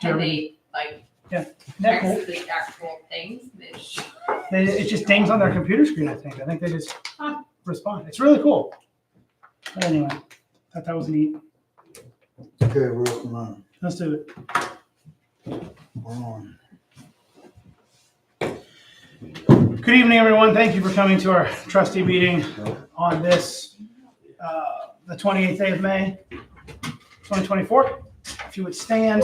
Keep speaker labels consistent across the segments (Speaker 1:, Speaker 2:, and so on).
Speaker 1: Can they
Speaker 2: Yeah, cool.
Speaker 1: text the actual things?
Speaker 2: It just dings on their computer screen, I think. I think they just respond. It's really cool. But anyway, thought that was neat.
Speaker 3: Okay, we're up and running.
Speaker 2: Let's do it.
Speaker 3: We're on.
Speaker 2: Good evening, everyone. Thank you for coming to our trustee meeting on this, the 28th day of May, 2024. If you would stand,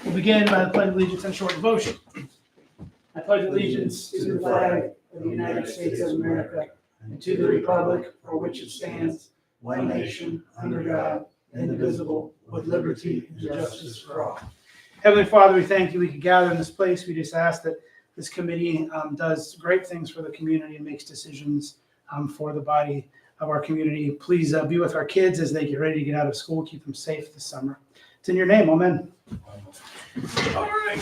Speaker 2: we'll begin by the pledge of allegiance and short devotion. I pledge allegiance to the flag of the United States of America and to the republic for which it stands, one nation, under God, indivisible, with liberty and justice for all. Heavenly Father, we thank you we could gather in this place. We just ask that this committee does great things for the community and makes decisions for the body of our community. Please be with our kids as they get ready to get out of school. Keep them safe this summer. It's in your name. Amen. All right.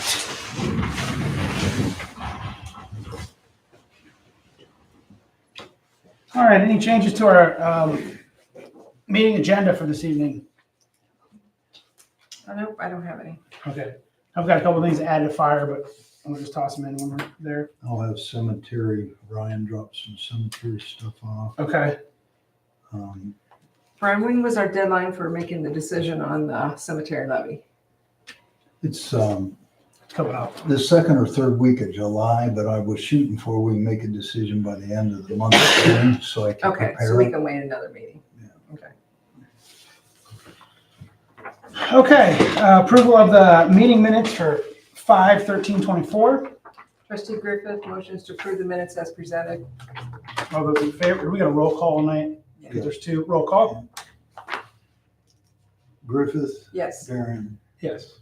Speaker 2: All right. Any changes to our meeting agenda for this evening?
Speaker 1: Nope, I don't have any.
Speaker 2: Okay. I've got a couple of things to add to fire, but I'll just toss them in when we're there.
Speaker 3: I'll have cemetery. Ryan dropped some cemetery stuff off.
Speaker 2: Okay.
Speaker 4: Brian, when was our deadline for making the decision on the cemetery levy?
Speaker 3: It's
Speaker 2: Coming up.
Speaker 3: the second or third week of July, but I was shooting for we can make a decision by the end of the month of June, so I can
Speaker 4: Okay, so
Speaker 3: prepare
Speaker 4: we
Speaker 3: it.
Speaker 4: can wait another meeting.
Speaker 3: Yeah.
Speaker 4: Okay.
Speaker 2: Okay. Approval of the meeting minutes for 5/13/24.
Speaker 4: Trustee Griffith motions to approve the minutes as presented.
Speaker 2: All those in favor? We got a roll call tonight.
Speaker 4: Yeah.
Speaker 2: There's two. Roll call.
Speaker 3: Griffith,
Speaker 4: Yes.
Speaker 3: Darren,
Speaker 2: Yes.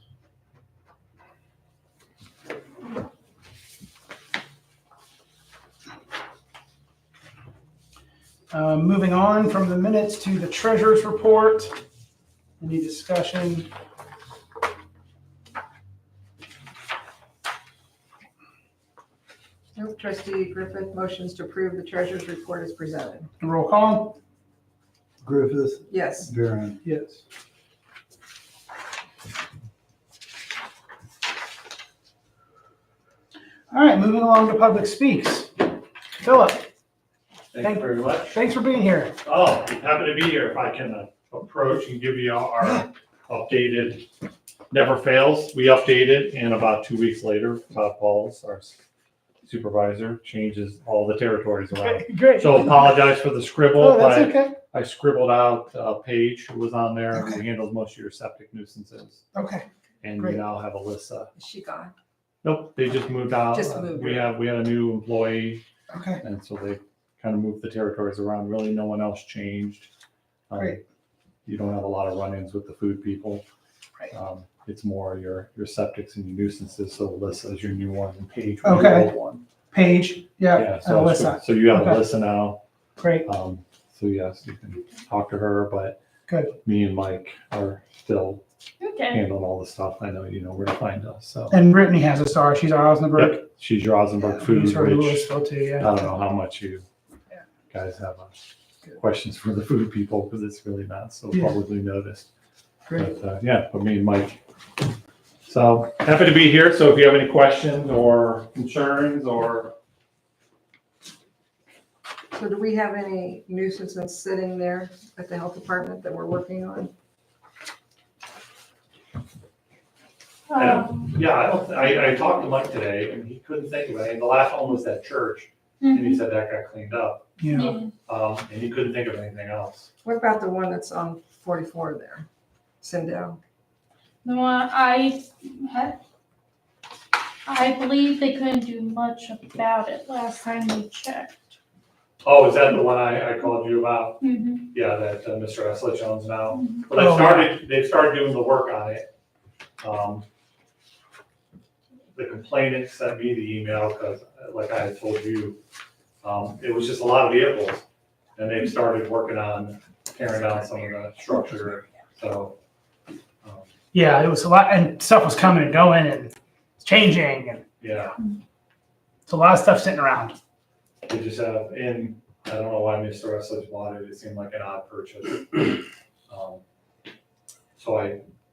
Speaker 2: Moving on from the minutes to the treasurer's report. Any discussion?
Speaker 4: Nope. Trustee Griffith motions to approve the treasurer's report as presented.
Speaker 2: Roll call.
Speaker 3: Griffith,
Speaker 4: Yes.
Speaker 3: Darren.
Speaker 2: Yes. All right, moving along to public speaks. Philip,
Speaker 5: Thank you very much.
Speaker 2: thanks for being here.
Speaker 5: Oh, happy to be here. If I can approach and give you our updated, never fails. We updated, and about 2 weeks later, Todd Pauls, our supervisor, changes all the territories around.
Speaker 2: Great.
Speaker 5: So apologize for the scribble,
Speaker 2: Oh, that's
Speaker 5: but
Speaker 2: okay.
Speaker 5: I scribbled out Paige, who was on there,
Speaker 2: Okay.
Speaker 5: who handles most of your septic nuisances.
Speaker 2: Okay.
Speaker 5: And
Speaker 2: Great.
Speaker 5: we now have Alyssa.
Speaker 4: Is she gone?
Speaker 5: Nope, they just moved out.
Speaker 4: Just moved
Speaker 5: We had a new employee,
Speaker 2: Okay.
Speaker 5: and so they kind of moved the territories around. Really, no one else changed.
Speaker 2: Great.
Speaker 5: You don't have a lot of run-ins with the food people.
Speaker 2: Right.
Speaker 5: It's more your septics and your nuisances. So Alyssa is your new one, and Paige was
Speaker 2: Okay.
Speaker 5: your old one.
Speaker 2: Paige. Yeah.
Speaker 5: Yeah.
Speaker 2: And
Speaker 5: So,
Speaker 2: Alyssa.
Speaker 5: so you have
Speaker 2: Okay.
Speaker 5: Alyssa now.
Speaker 2: Great.
Speaker 5: So yes, you can talk to her. But
Speaker 2: Good.
Speaker 5: me and Mike are still
Speaker 1: Okay.
Speaker 5: handling all the stuff. I know you know where to find us. So
Speaker 2: And Brittany has a star. She's our Osnaburg.
Speaker 5: yep, she's your Rosenberg food,
Speaker 2: He's from
Speaker 5: which
Speaker 2: Louisville too.
Speaker 5: I
Speaker 2: Yeah.
Speaker 5: don't know how much you
Speaker 2: Yeah.
Speaker 5: guys have
Speaker 2: Good.
Speaker 5: questions for the food people because it's really not so
Speaker 2: Yeah.
Speaker 5: publicly noticed.
Speaker 2: Great.
Speaker 5: But but me and Mike. So happy to be here. So if you have any questions or concerns or
Speaker 4: So do we have any nuisances sitting there at the health department that we're working on?
Speaker 5: I talked to Mike today and he couldn't think of anything. The last one was that church and he said that got cleaned up.
Speaker 2: Yeah.
Speaker 5: And he couldn't think of anything else.
Speaker 4: What about the one that's on 44 there? Sindel?
Speaker 6: No, I believe they couldn't do much about it last time we checked.
Speaker 5: Oh, is that the one I called you about?
Speaker 6: Mm-hmm.
Speaker 5: Yeah, that Mr. Eslich owns now.
Speaker 6: Mhm.
Speaker 5: But they've started doing the work on it. The complainant sent me the email because, like I had told you, it was just a lot of vehicles. And they've started working on tearing down some of the structure, so.
Speaker 2: Yeah. It was a lot, and stuff was coming and going and changing, and
Speaker 5: Yeah,
Speaker 2: it's a lot of stuff sitting around.
Speaker 5: they just have, and I don't know why Mr. Eslich bought it, it seemed like an odd purchase. So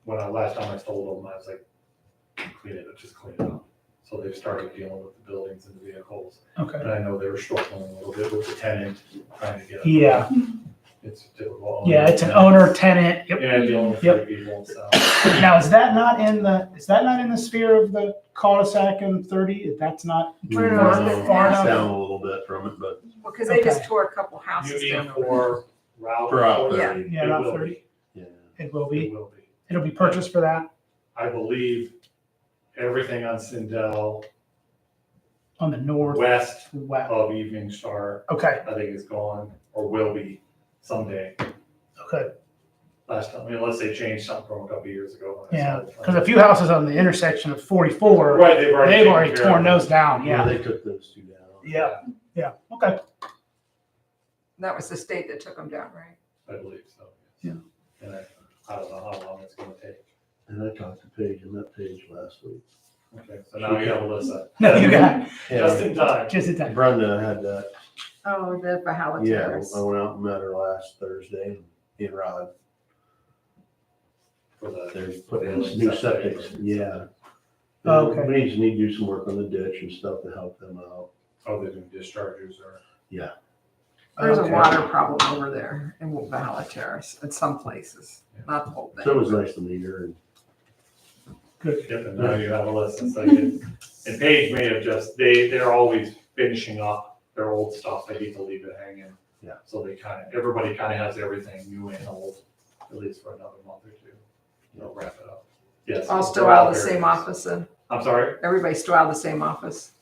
Speaker 5: last time I told him, I was like, clean it, just clean it up. So they've started dealing with the buildings and the vehicles.
Speaker 2: Okay.
Speaker 5: And I know they were struggling a little bit with the tenant, trying to get.
Speaker 2: Yeah,
Speaker 5: It's difficult.
Speaker 2: yeah, it's an owner tenant. Yep.
Speaker 5: Yeah, dealing with
Speaker 2: Yep.
Speaker 5: three people, so.
Speaker 2: Now, is that not in the sphere of the cul-de-sac and 30? That's not
Speaker 4: Where
Speaker 2: far
Speaker 4: is it?
Speaker 7: It's
Speaker 2: enough?
Speaker 7: down a little bit from it, but
Speaker 4: Well, because they just
Speaker 2: Okay.
Speaker 4: tore a couple
Speaker 5: You
Speaker 4: houses
Speaker 5: need
Speaker 4: down over there.
Speaker 5: for Route.
Speaker 7: Route
Speaker 5: 40.
Speaker 7: 30.
Speaker 2: Yeah,
Speaker 5: It
Speaker 2: about
Speaker 5: will
Speaker 2: 30.
Speaker 5: be.
Speaker 7: yeah.
Speaker 2: It will
Speaker 5: It
Speaker 2: be.
Speaker 5: will be.
Speaker 2: It'll be purchased for that
Speaker 5: I believe everything on Sindel,
Speaker 2: on the north,
Speaker 5: west
Speaker 2: west.
Speaker 5: of Evening Star,
Speaker 2: Okay,
Speaker 5: I think is gone, or will be someday.
Speaker 2: okay.
Speaker 5: Last time, unless they changed something from a couple years ago. when I
Speaker 2: Yeah,
Speaker 5: saw it.
Speaker 2: because a few houses on the intersection of 44,
Speaker 5: Right, they've
Speaker 2: they've already
Speaker 5: taken care
Speaker 2: torn
Speaker 5: of
Speaker 2: those down.
Speaker 7: Yeah,
Speaker 2: Yeah,
Speaker 7: they took those two down.
Speaker 2: yeah, yeah. Okay.
Speaker 4: That was the state that took them down, right?
Speaker 5: I believe so.
Speaker 2: Yeah.
Speaker 5: And I don't know how long it's gonna take.
Speaker 7: And I talked to Paige on that page last week.
Speaker 5: Okay, so now you have Alyssa.
Speaker 2: No, you got it.
Speaker 5: Just in time.
Speaker 2: Just in time.
Speaker 7: Brenda had that,
Speaker 4: Oh, the Valhalla
Speaker 7: yeah,
Speaker 4: Terrace.
Speaker 7: I went out and met her last Thursday and he and Rod,
Speaker 5: For the,
Speaker 7: they're putting in new septic, yeah.
Speaker 2: Oh, okay.
Speaker 7: We need to do some work on the ditch and stuff to help them out.
Speaker 5: oh, they're doing discharges or.
Speaker 4: There's a
Speaker 2: Okay.
Speaker 4: water problem over there in Valhalla Terrace in some places, not the whole
Speaker 7: So it
Speaker 4: thing.
Speaker 7: was nice to meet her and
Speaker 2: Good.
Speaker 5: Yep, and now you have Alyssa, so you, and Paige may have just, they're always finishing up their old stuff, they hate to leave it hanging.
Speaker 7: Yeah.
Speaker 5: So they everybody kind of has everything new and old, at least for another month or two. They'll wrap it up. Yes.
Speaker 4: All still
Speaker 5: they're
Speaker 4: out of the
Speaker 5: very
Speaker 4: same
Speaker 5: nice.
Speaker 4: office then?
Speaker 5: I'm sorry?
Speaker 4: Everybody's still out of the same office?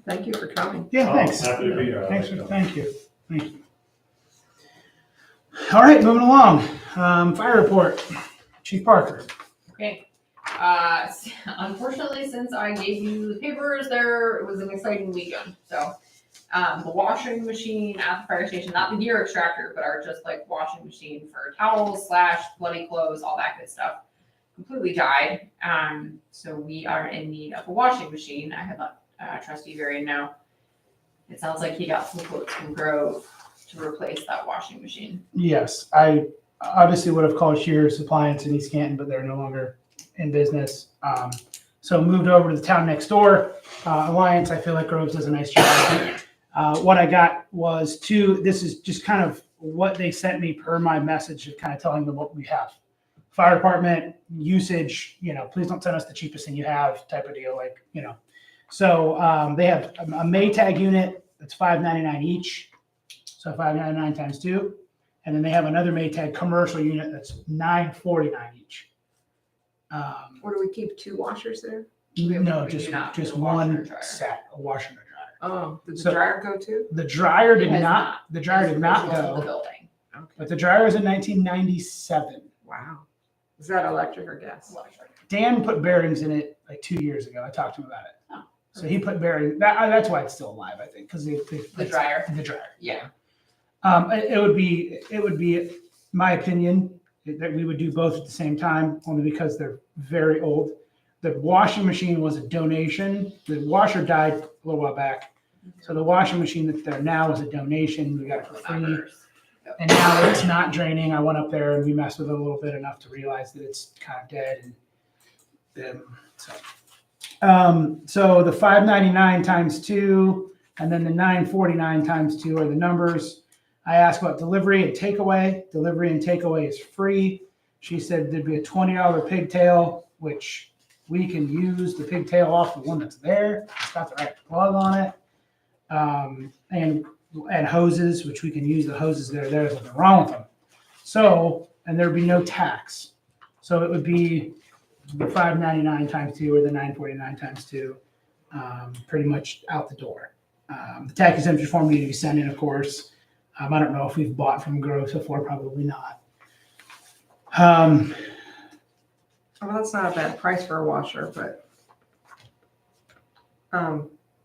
Speaker 4: Thank you for coming.
Speaker 2: Yeah,
Speaker 5: Oh,
Speaker 2: thanks.
Speaker 5: happy to be here. I
Speaker 2: Thanks.
Speaker 5: like that.
Speaker 2: Thank you. Thank you. All right, moving along. Fire report. Chief Parker.
Speaker 1: Okay. Unfortunately, since I gave you the papers, it was an exciting weekend. So, the washing machine at the fire station, not the gear extractor, but our just like washing machine for towels / bloody clothes, all that good stuff, completely died. So we are in need of a washing machine. I had let Trustee Varian know. It sounds like he got some quotes from Grove to replace that washing machine.
Speaker 2: Yes, I obviously would have called Shears Appliance in East Canton, but they're no longer in business. So moved over to the town next door, Alliance. I feel like Groves does a nice job. What I got was this is just kind of what they sent me per my message of kind of telling them what we have. Fire department usage, please don't send us the cheapest thing you have type of deal, So they have a Maytag unit that's $5.99 each. So $5.99 times 2. And then they have another Maytag commercial unit that's $9.49 each.
Speaker 4: What do we keep, 2 washers there?
Speaker 2: No,
Speaker 1: we do not
Speaker 2: just
Speaker 1: do a washer and
Speaker 2: one
Speaker 1: dryer.
Speaker 2: set, a washer and a dryer.
Speaker 4: Oh, did the
Speaker 2: So-
Speaker 4: dryer go too?
Speaker 2: The dryer
Speaker 1: It
Speaker 2: did
Speaker 1: has
Speaker 2: not. The dryer
Speaker 1: It's
Speaker 2: did not
Speaker 1: original to the
Speaker 2: go.
Speaker 1: building.
Speaker 4: Okay.
Speaker 2: But the dryer is in 1997.
Speaker 4: Wow. Is that electric or gas?
Speaker 1: Electric.
Speaker 2: Dan put bearings in it like 2 years ago. I talked to him about it.
Speaker 1: Oh.
Speaker 2: So he put bearings. That's why it's still alive, I think, because
Speaker 1: The dryer.
Speaker 2: The dryer.
Speaker 1: Yeah.
Speaker 2: It would be my opinion that we would do both at the same time, only because they're very old. The washing machine was a donation. The washer died a little while back. So the washing machine that's there now is a donation. We got it for free.
Speaker 1: Members.
Speaker 2: And now it's not draining. I went up there and we messed with it a little bit enough to realize that it's kind of dead. So the $5.99 times 2, and then the $9.49 times 2 are the numbers. I asked about delivery and takeaway. Delivery and takeaway is free. She said there'd be a $20 pigtail, which we can use the pigtail off the one that's there. It's got the right plug on it. And hoses, which we can use the hoses that are there. There's nothing wrong with them. So, and there'd be no tax. So it would be the $5.99 times 2 or the $9.49 times 2, pretty much out the door. The tax exemption form needs to be sent in, of course. I don't know if we've bought from Grove so far, probably not.
Speaker 4: Well, that's not a bad price for a washer, but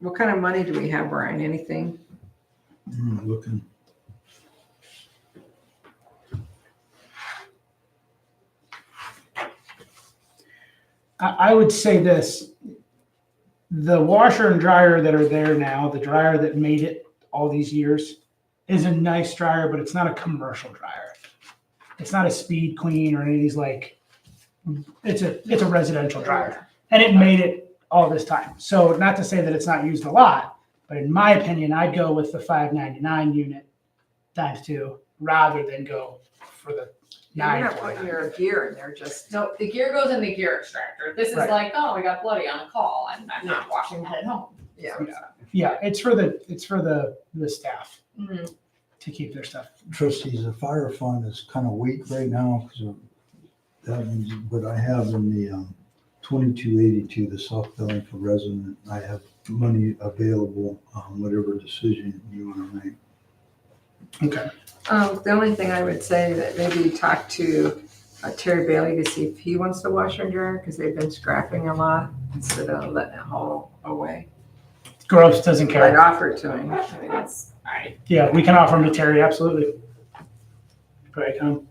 Speaker 4: what kind of money do we have, Brian? Anything?
Speaker 3: Looking.
Speaker 2: I would say this, the washer and dryer that are there now, the dryer that made it all these years, is a nice dryer, but it's not a commercial dryer. It's not a Speed Queen or any of these like it's a residential driveway. And it made it all this time. So not to say that it's not used a lot, but in my opinion, I'd go with the 599 unit times 2 rather than go for the
Speaker 4: You're not putting
Speaker 2: 949.
Speaker 4: your gear in there, just,
Speaker 1: No, the gear goes in the gear extractor. This is
Speaker 2: Right.
Speaker 1: like, oh, we got bloody on a call and I'm not washing that at home.
Speaker 4: yeah.
Speaker 2: Yeah, it's for the staff
Speaker 1: Mhm.
Speaker 2: to keep their stuff.
Speaker 3: Trustees, the fire fund is kind of weak right now because of that means, but I have in the 2282, the soft billing for resident, I have money available on whatever decision you want to make.
Speaker 2: Okay.
Speaker 4: The only thing I would say that maybe talk to Terry Bailey to see if he wants to wash and dryer, because they've been scrapping a lot instead of letting it haul away.
Speaker 2: Gross doesn't
Speaker 4: I'd
Speaker 2: care.
Speaker 4: offer it to him. I mean, it's,
Speaker 2: Yeah, we can offer them to Terry, absolutely. Right, Tom.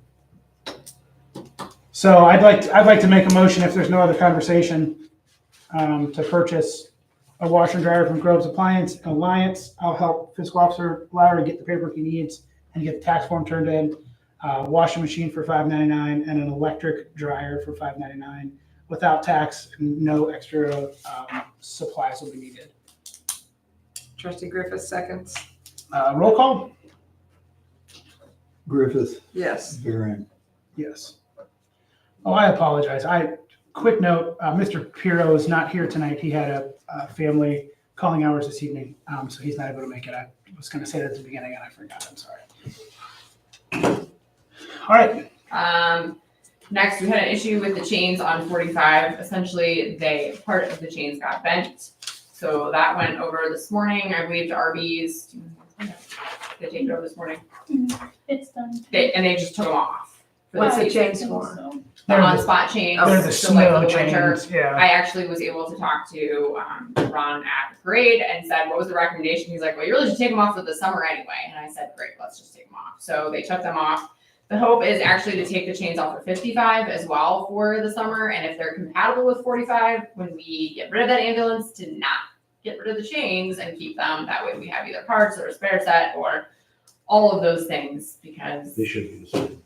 Speaker 2: So I'd like to make a motion, if there's no other conversation, to purchase a washer and dryer from Grove's Alliance. I'll help fiscal officer Lowry get the paperwork he needs and get the tax form turned in. Washing machine for $599 and an electric dryer for $599 without tax. No extra supplies will be needed.
Speaker 4: Trustee Griffith seconds.
Speaker 2: Roll call.
Speaker 3: Griffith,
Speaker 4: Yes.
Speaker 3: Varian,
Speaker 2: Yes. Oh, I apologize. Quick note, Mr. Pirro is not here tonight. He had a family calling hours this evening, so he's not able to make it. I was going to say that at the beginning and I forgot. I'm sorry. All right.
Speaker 1: Next, we had an issue with the chains on 45. Essentially, part of the chains got bent. So that went over this morning, I believe, to RB's. They take it over this morning.
Speaker 6: It's done.
Speaker 1: They just took them off. for
Speaker 4: What's the
Speaker 1: season.
Speaker 4: chains for?
Speaker 6: So,
Speaker 1: The
Speaker 2: They're the-
Speaker 1: on-spot chains.
Speaker 2: They're the
Speaker 1: so like
Speaker 2: snow
Speaker 1: for the winter.
Speaker 2: chains. Yeah.
Speaker 1: I actually was able to talk to Ron at the parade and said, what was the recommendation? He's like, well, you really should take them off for the summer anyway. And I said, great, let's just take them off. So they took them off. The hope is actually to take the chains off for 55 as well for the summer. And if they're compatible with 45, when we get rid of that ambulance, to not get rid of the chains and keep them. That way we have either parts or a spare set or all of those things because
Speaker 7: They should be the same.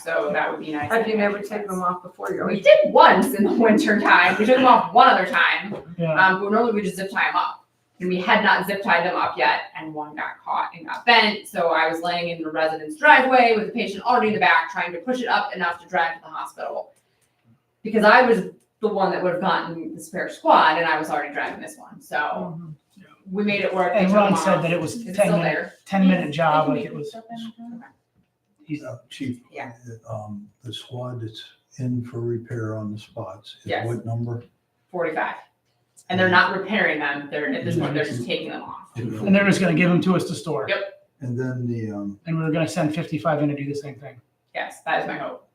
Speaker 1: so that would be nice.
Speaker 4: Have you never taken them off before? You
Speaker 1: We
Speaker 4: always,
Speaker 1: did once in the winter time. We took them off one other time.
Speaker 2: Yeah.
Speaker 1: But normally we just zip tie them up. And we had not zip tied them up yet, and one got caught and got bent. So I was laying in the resident's driveway with the patient already in the back, trying to push it up enough to drive to the hospital. Because I was the one that would have gotten the spare squad, and I was already driving this one. So we made it work. They
Speaker 2: And
Speaker 1: took
Speaker 2: Ron
Speaker 1: them
Speaker 2: said
Speaker 1: off.
Speaker 2: that it was
Speaker 1: It's
Speaker 2: 10
Speaker 1: still
Speaker 2: minute,
Speaker 1: there.
Speaker 2: 10-minute job.
Speaker 6: They
Speaker 2: Like
Speaker 6: can
Speaker 2: it was.
Speaker 6: pick up anytime.
Speaker 2: He's,
Speaker 3: Chief.
Speaker 1: Yeah.
Speaker 3: The squad that's in for repair on the spots, is
Speaker 1: Yes.
Speaker 3: what number?
Speaker 1: 45. And they're not repairing them. They're at this point, they're just taking them off.
Speaker 2: and they're just going to give them to us to store.
Speaker 1: Yep.
Speaker 3: And then the,
Speaker 2: And we're going to send 55 in to do the same thing.
Speaker 1: Yes, that is my hope.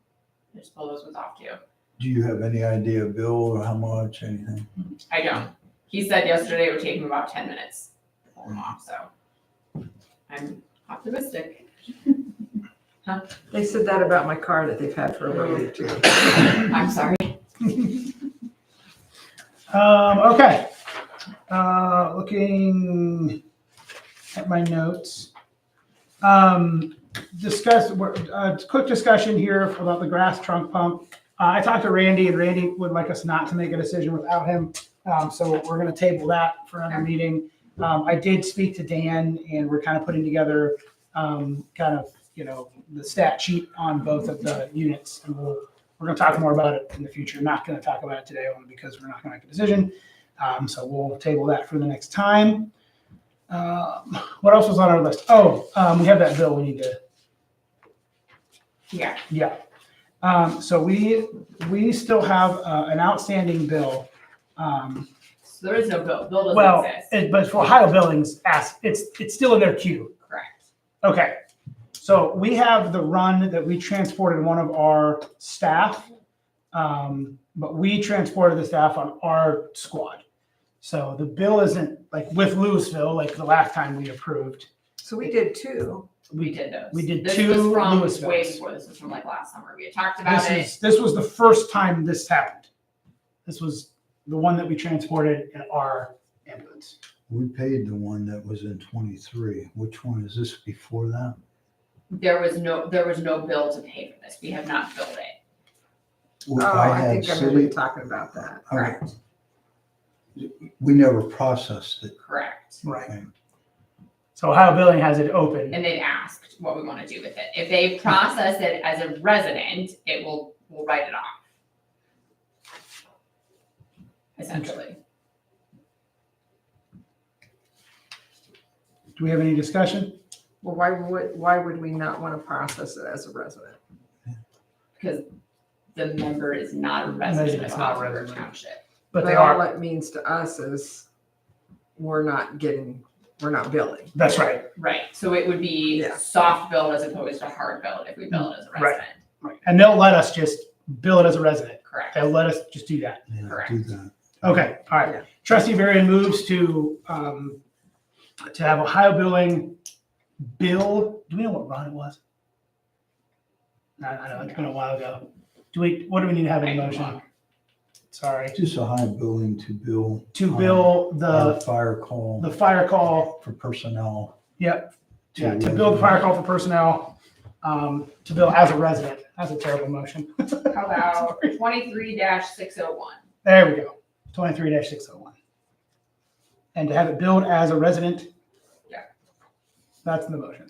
Speaker 1: Just pull those ones off too.
Speaker 3: do you have any idea, Bill, or how much, anything?
Speaker 1: I don't. He said yesterday it would take him about 10 minutes to pull them off, so I'm optimistic.
Speaker 4: they said that about my car that they've had for a week too.
Speaker 1: I'm sorry.
Speaker 2: Okay. Looking at my notes. Quick discussion here about the grass trunk pump. I talked to Randy, and Randy would like us not to make a decision without him. So we're going to table that for another meeting. I did speak to Dan, and we're kind of putting together the stat sheet on both of the units, and we're going to talk more about it in the future. Not going to talk about it today only because we're not going to make a decision. So we'll table that for the next time. What else was on our list? We have that bill we need to.
Speaker 1: Yeah.
Speaker 2: So we still have an outstanding bill.
Speaker 1: So there is no bill. Bill doesn't
Speaker 2: Well,
Speaker 1: exist.
Speaker 2: but for Ohio Billings, it's still in their queue.
Speaker 1: Correct.
Speaker 2: Okay. So we have the run that we transported one of our staff, but we transported the staff on our squad. So the bill isn't like with Louisville, like the last time we approved.
Speaker 4: So we did two.
Speaker 1: We did those.
Speaker 2: We did
Speaker 1: this
Speaker 2: two
Speaker 1: was from
Speaker 2: Louisvilles.
Speaker 1: way before. This was from like last summer. We had talked about it.
Speaker 2: This was the first time this happened. This was the one that we transported in our ambulance.
Speaker 3: We paid the one that was in 23. Which one is this before that?
Speaker 1: There was no bill to pay for this. We have not billed it.
Speaker 3: We-
Speaker 4: Oh,
Speaker 3: I
Speaker 4: I
Speaker 3: had
Speaker 4: think I remember you
Speaker 3: city,
Speaker 4: talking about that.
Speaker 3: I-
Speaker 1: Correct.
Speaker 3: we never processed it.
Speaker 1: Correct.
Speaker 2: Right. So Ohio Billing has it open.
Speaker 1: And they've asked what we want to do with it. If they process it as a resident, we'll write it off. Essentially.
Speaker 2: Do we have any discussion?
Speaker 4: Well, why would we not want to process it as a resident?
Speaker 1: Because the member is not a resident
Speaker 2: It's
Speaker 1: of
Speaker 2: not a
Speaker 1: Osnaburg
Speaker 2: resident.
Speaker 1: Township.
Speaker 2: But they
Speaker 4: all
Speaker 2: are,
Speaker 4: it means to us is we're not billing.
Speaker 2: that's right.
Speaker 1: Right, so it would be
Speaker 4: Yeah.
Speaker 1: soft billed as opposed to hard billed if we bill it as a
Speaker 2: Right.
Speaker 1: resident.
Speaker 2: And they'll let us just bill it as a resident.
Speaker 1: Correct.
Speaker 2: They'll let us just do that.
Speaker 3: Yeah,
Speaker 1: Correct.
Speaker 3: do that.
Speaker 2: Okay, all right.
Speaker 4: Yeah.
Speaker 2: Trustee Varian moves to have Ohio Billing bill, do we know what run it was? I know, it's been a while ago. What do we need to have in
Speaker 1: I can
Speaker 2: motion?
Speaker 1: look.
Speaker 2: Sorry.
Speaker 3: Just a high billing to bill.
Speaker 2: To bill
Speaker 3: Our
Speaker 2: the
Speaker 3: fire call
Speaker 2: fire call,
Speaker 3: for personnel.
Speaker 2: yep, yeah, to bill the fire call for personnel, to bill as a resident. That's a terrible motion.
Speaker 1: How about 23-601?
Speaker 2: There we go, 23-601. And to have it billed as a resident?
Speaker 1: Yeah.
Speaker 2: That's the motion.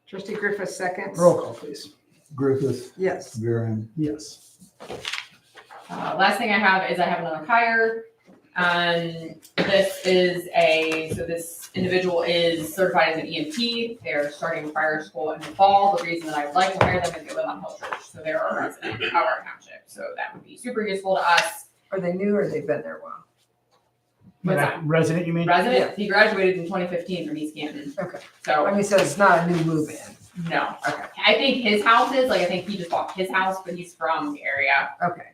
Speaker 4: Trustee Griffith seconds?
Speaker 2: Roll call, please.
Speaker 3: Griffith,
Speaker 4: Yes.
Speaker 3: Varian,
Speaker 2: Yes.
Speaker 1: Last thing I have is I have another hire. This individual is certified as an EMT. They're starting fire school in the fall. The reason that I would like to hire them is they live on Hill Church, so they're a resident of our township. So that would be super useful to us.
Speaker 4: Are they new or they've been there a while?
Speaker 1: What's that?
Speaker 2: Resident, you mean?
Speaker 1: Resident, he graduated in 2015 from East Canton.
Speaker 4: Okay.
Speaker 1: So,
Speaker 4: I mean, so it's not a new move-in.
Speaker 1: no.
Speaker 4: Okay.
Speaker 1: I think his house is, I think he just bought his house, but he's from the area.
Speaker 4: Okay,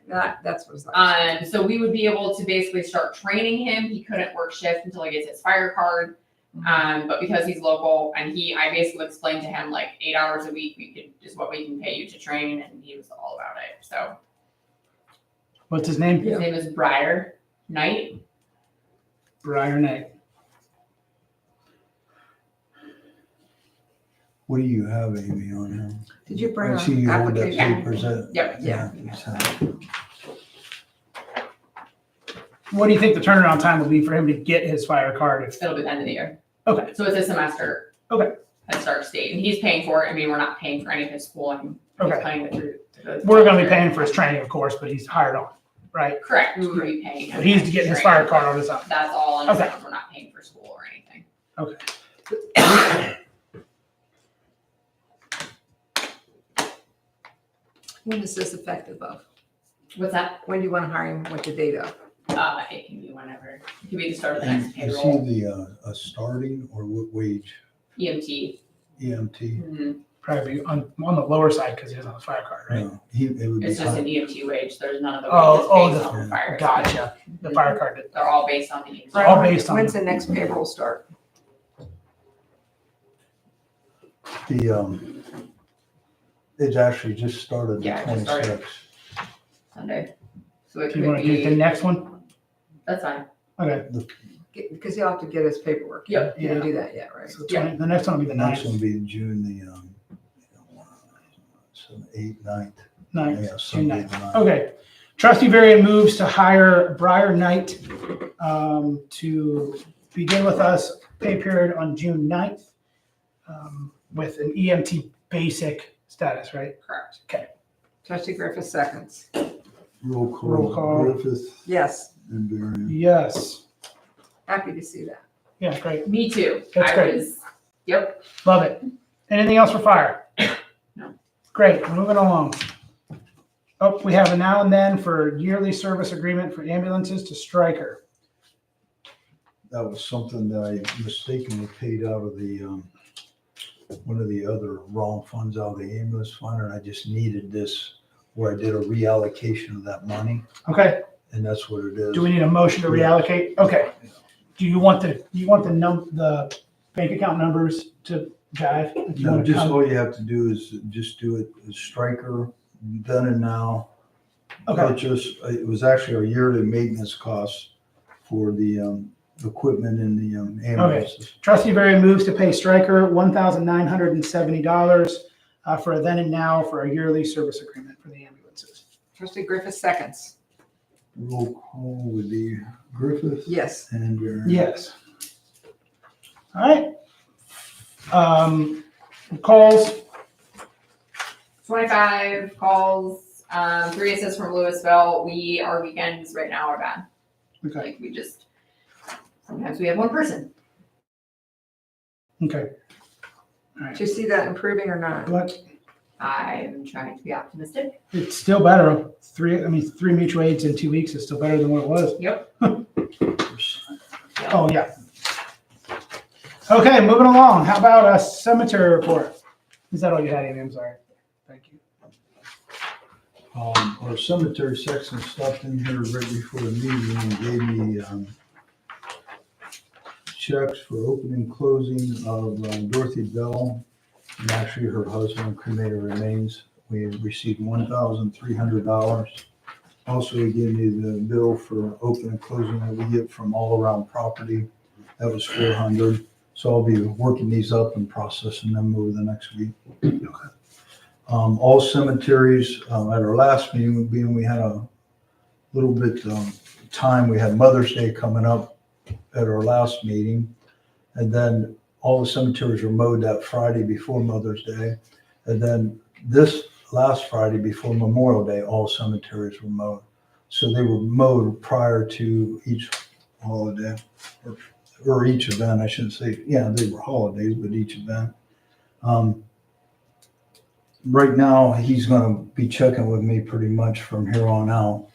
Speaker 4: that's what it's like.
Speaker 1: So we would be able to basically start training him. He couldn't work shift until he gets his fire card. But because he's local and I basically explained to him like 8 hours a week, is what we can pay you to train. And he was all about it. So
Speaker 2: What's his name?
Speaker 1: his name is Briar Knight.
Speaker 2: Briar Knight.
Speaker 3: what do you have, Amy, on here?
Speaker 4: Did you bring
Speaker 3: I see
Speaker 4: an
Speaker 3: you hold that
Speaker 4: application?
Speaker 3: papers that.
Speaker 1: Yep.
Speaker 4: Yeah.
Speaker 2: What do you think the turnaround time will be for him to get his fire card?
Speaker 1: It'll be the end of the year.
Speaker 2: Okay.
Speaker 1: So it's a semester.
Speaker 2: Okay.
Speaker 1: At start state. And he's paying for it. I mean, we're not paying for any of his schooling. He's
Speaker 2: Okay.
Speaker 1: paying it through.
Speaker 2: We're gonna be paying for his training, of course, but he's hired on, right?
Speaker 1: Correct. We would be paying him.
Speaker 2: But he's getting his fire card on his own.
Speaker 1: That's all on his
Speaker 2: Okay.
Speaker 1: own. We're not paying for school or anything.
Speaker 4: When is this effective of?
Speaker 1: What's that?
Speaker 4: When do you want to hire him with the date of?
Speaker 1: It can be whenever. It can be the start of the
Speaker 3: And
Speaker 1: next
Speaker 3: is
Speaker 1: payroll.
Speaker 3: he a starting or what wage?
Speaker 1: EMT.
Speaker 3: EMT?
Speaker 1: Mhm.
Speaker 2: Probably on the lower side because he doesn't have a fire card, right?
Speaker 3: No, it would be
Speaker 1: It's just
Speaker 3: high.
Speaker 1: an EMT wage. There's none of the
Speaker 2: Oh,
Speaker 1: wages based
Speaker 2: the-
Speaker 1: on the fire.
Speaker 2: Gotcha. The fire card.
Speaker 1: They're all based on the EMT.
Speaker 2: Right. All based on-
Speaker 4: When's the next payroll start?
Speaker 3: It's actually just started the
Speaker 1: Yeah, it just started.
Speaker 3: 26th.
Speaker 1: Sunday. So it
Speaker 2: Do you
Speaker 1: could
Speaker 2: want to do the
Speaker 1: be,
Speaker 2: next one?
Speaker 1: that's fine.
Speaker 2: Okay.
Speaker 4: Because he'll have to get his paperwork.
Speaker 1: Yep.
Speaker 4: He didn't do that yet, right?
Speaker 2: So the next one will be the
Speaker 3: The next
Speaker 2: 9th.
Speaker 3: one will be June so 8th, 9th. Yeah,
Speaker 2: 9th. June
Speaker 3: Sunday
Speaker 2: 9th.
Speaker 3: the 9th.
Speaker 2: Okay. Trustee Varian moves to hire Briar Knight to begin with us, pay period on June 9th with an EMT basic status, right?
Speaker 1: Correct.
Speaker 4: Trustee Griffith seconds.
Speaker 3: Roll
Speaker 2: Roll call.
Speaker 3: call, Griffith
Speaker 4: Yes,
Speaker 3: and Varian.
Speaker 2: Yes.
Speaker 4: happy to see that.
Speaker 2: Yeah, great.
Speaker 1: Me too.
Speaker 2: That's
Speaker 1: I
Speaker 2: great.
Speaker 1: was, yep.
Speaker 2: Love it. Anything else for fire?
Speaker 1: No.
Speaker 2: Great, moving along. Oh, we have a now and then for yearly service agreement for ambulances to Stryker.
Speaker 3: That was something that I mistakenly paid out of the, one of the other wrong funds out of the ambulance fund, and I just needed this where I did a reallocation of that money,
Speaker 2: Okay,
Speaker 3: and that's what it is.
Speaker 2: do we need a motion to reallocate? Okay. Do you want the bank account numbers to jive? If you
Speaker 3: No,
Speaker 2: want to
Speaker 3: just
Speaker 2: come-
Speaker 3: all you have to do is just do it as Stryker, done and now.
Speaker 2: Okay,
Speaker 3: Purchase, it was actually our yearly maintenance costs for the equipment in the ambulances.
Speaker 2: trustee Varian moves to pay Stryker $1,970 for a then and now for a yearly service agreement for the ambulances.
Speaker 4: Trustee Griffith seconds.
Speaker 3: Roll call would be Griffith.
Speaker 4: Yes.
Speaker 3: And Aaron.
Speaker 2: Yes. All right. Calls,
Speaker 1: 25 calls, 3 assists from Louisville. Our weekends right now are bad.
Speaker 2: okay,
Speaker 1: Like sometimes we have one person.
Speaker 2: okay.
Speaker 4: Do you see that improving or not?
Speaker 2: But
Speaker 1: I'm trying to be optimistic.
Speaker 2: it's still better. 3 mutual aids in 2 weeks is still better than what it was.
Speaker 1: Yep.
Speaker 2: Oh, yeah. Okay, moving along. How about a cemetery report? Is that all you had, Amy? I'm sorry. Thank you.
Speaker 3: Our cemetery section stopped in here right before the meeting and gave me checks for opening and closing of Dorothy Bell, and actually her husband cremated remains. We received $1,300. Also, he gave me the bill for open and closing that we get from All Around Property. That was $400. So I'll be working these up and processing them over the next week. All cemeteries, at our last meeting, being we had a little bit time, we had Mother's Day coming up at our last meeting. And then all the cemeteries were mowed that Friday before Mother's Day. And then this last Friday before Memorial Day, all cemeteries were mowed. So they were mowed prior to each holiday, or each event, I shouldn't say. Yeah, they were holidays, but each event. Right now, he's going to be checking with me pretty much from here on out,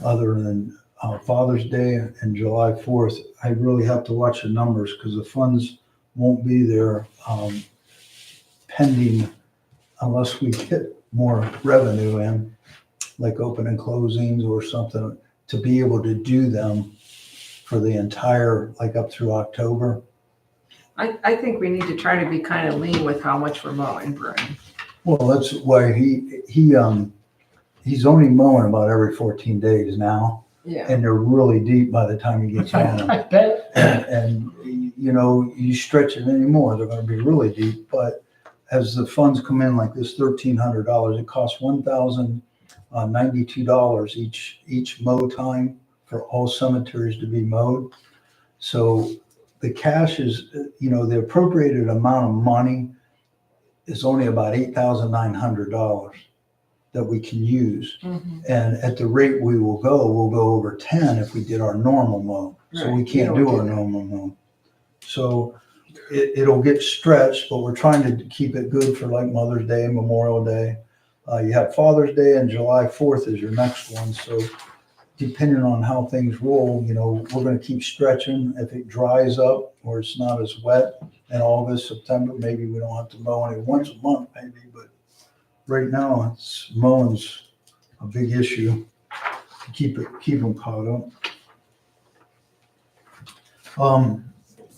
Speaker 3: other than Father's Day and July 4th. I really have to watch the numbers because the funds won't be there pending unless we get more revenue in, like open and closings or something, to be able to do them for the entire, like up through October.
Speaker 4: I think we need to try to be kind of lean with how much we're mowing, Brian.
Speaker 3: Well, that's why he's only mowing about every 14 days now,
Speaker 4: Yeah.
Speaker 3: and they're really deep by the time he gets on them.
Speaker 2: I bet.
Speaker 3: And you know, you stretch it anymore, they're going to be really deep. But as the funds come in like this, $1,300, it costs $1,092 each mow time for all cemeteries to be mowed. So the cash is, the appropriated amount of money is only about $8,900 that we can use.
Speaker 4: Mhm.
Speaker 3: And at the rate we'll go over 10 if we did our normal mow. So we
Speaker 4: Right.
Speaker 3: can't
Speaker 4: You
Speaker 3: do
Speaker 4: don't
Speaker 3: our
Speaker 4: do that.
Speaker 3: normal mow. So it'll get stretched, but we're trying to keep it good for like Mother's Day, Memorial Day. You have Father's Day and July 4th is your next one. So depending on how things roll, we're going to keep stretching. If it dries up or it's not as wet in August, September, maybe we don't have to mow only once a month, maybe. But right now, mowing's a big issue to keep them caught up.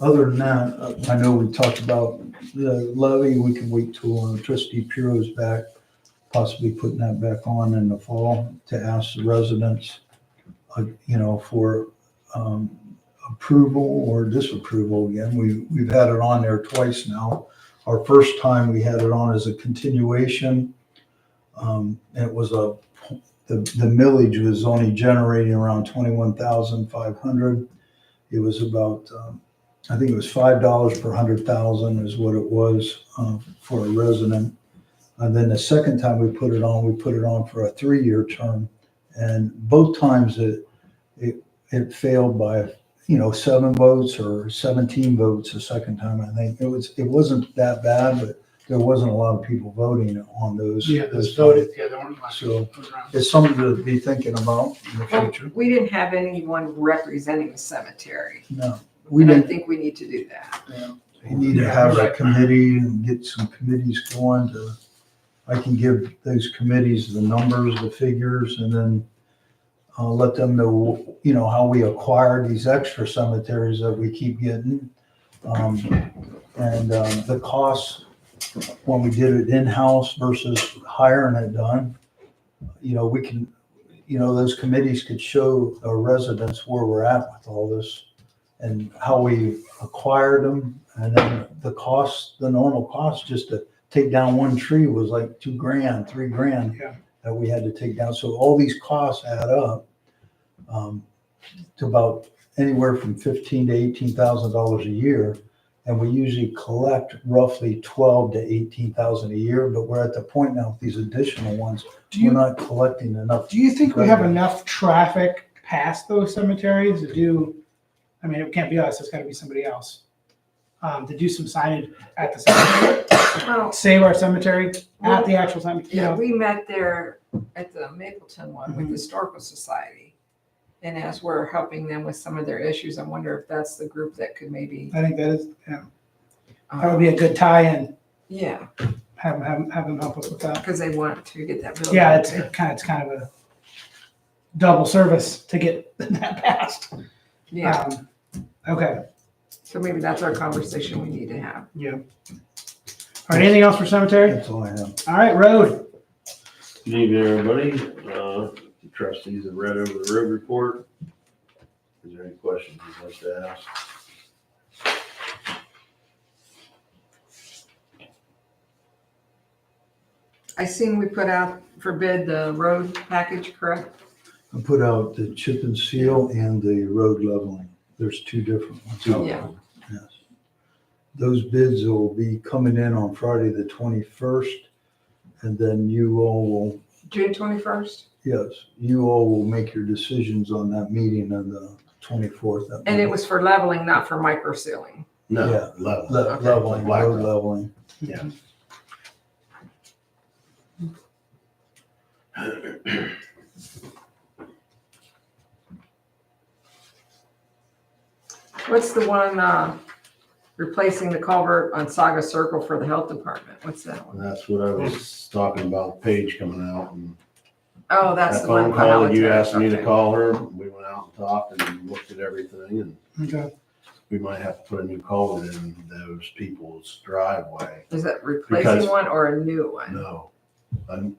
Speaker 3: Other than that, I know we talked about the levy. We can wait till Trustee Piro's back, possibly putting that back on in the fall to ask the residents, for approval or disapproval again. We've had it on there twice now. Our first time we had it on as a continuation. It was the millage was only generating around 21,500. It was about, I think it was $5 per 100,000 is what it was for a resident. And then the second time we put it on for a 3-year term. And both times it failed by 7 votes or 17 votes the second time. I think it wasn't that bad, but there wasn't a lot of people voting on those.
Speaker 2: Yeah,
Speaker 3: those
Speaker 2: voted. Yeah, they weren't last
Speaker 3: So
Speaker 2: round.
Speaker 3: it's something to be thinking about in the
Speaker 4: Well,
Speaker 3: future.
Speaker 4: we didn't have anyone representing the cemetery.
Speaker 3: No, we
Speaker 4: And I
Speaker 3: didn't.
Speaker 4: think we need to do that.
Speaker 3: You need to have a committee and get some committees going I can give those committees the numbers, the figures, and then I'll let them know, how we acquired these extra cemeteries that we keep getting. The costs when we did it in-house versus hiring it done. We can, those committees could show our residents where we're at with all this and how we acquired them. And then the normal cost just to take down one tree was like $2,000, $3,000.
Speaker 2: Yeah.
Speaker 3: that we had to take down. So all these costs add up to about anywhere from $15,000 to $18,000 a year. And we usually collect roughly $12,000 to $18,000 a year, but we're at the point now with these additional ones,
Speaker 2: Do
Speaker 3: we're
Speaker 2: you,
Speaker 3: not collecting enough.
Speaker 2: do you think we have enough traffic past those cemeteries to do, I mean, it can't be us, it's gotta be somebody else. To do some signage at the cemetery,
Speaker 4: Well,
Speaker 2: save our cemetery at the actual cemetery, you
Speaker 4: yeah,
Speaker 2: know?
Speaker 4: we met there at the Mapleton one with the Historical Society. And as we're helping them with some of their issues, I wonder if that's the group that could maybe.
Speaker 2: I think that is, yeah, that would be a good tie-in,
Speaker 4: Yeah,
Speaker 2: have them help us with that.
Speaker 4: because they want to get that building.
Speaker 2: Yeah, it's kind of a double service to get that passed.
Speaker 4: Yeah,
Speaker 2: Okay,
Speaker 4: so maybe that's our conversation we need to have.
Speaker 2: yeah. All right, anything else for cemetery?
Speaker 3: That's all I have.
Speaker 2: All right, road.
Speaker 7: Good evening, everybody. The trustees have read over the road report. Is there any questions you'd like to ask?
Speaker 4: I seen we put out for bid the road package, correct?
Speaker 3: I put out the chip and seal and the road leveling. There's two different ones.
Speaker 4: Yeah.
Speaker 3: Yes. Those bids will be coming in on Friday, the 21st. And then you all will,
Speaker 4: June 21st?
Speaker 3: yes, you all will make your decisions on that meeting on the 24th.
Speaker 4: And it was for leveling, not for micro sealing.
Speaker 3: Yeah.
Speaker 7: No, level.
Speaker 4: Okay.
Speaker 3: Leveling,
Speaker 7: Black
Speaker 3: road
Speaker 7: road.
Speaker 3: leveling.
Speaker 7: Yeah.
Speaker 4: What's the one, replacing the culvert on Saga Circle for the health department? What's that one?
Speaker 7: And that's what I was talking about, Paige coming out and
Speaker 4: Oh, that's
Speaker 7: that
Speaker 4: the one.
Speaker 7: phone call that you
Speaker 4: Palatine.
Speaker 7: asked me to
Speaker 4: Okay.
Speaker 7: call her. We went out and talked and looked at everything and
Speaker 2: Okay.
Speaker 7: we might have to put a new culvert in those people's driveway.
Speaker 4: Is that replacing
Speaker 7: Because-
Speaker 4: one or a new one?
Speaker 7: No, I'm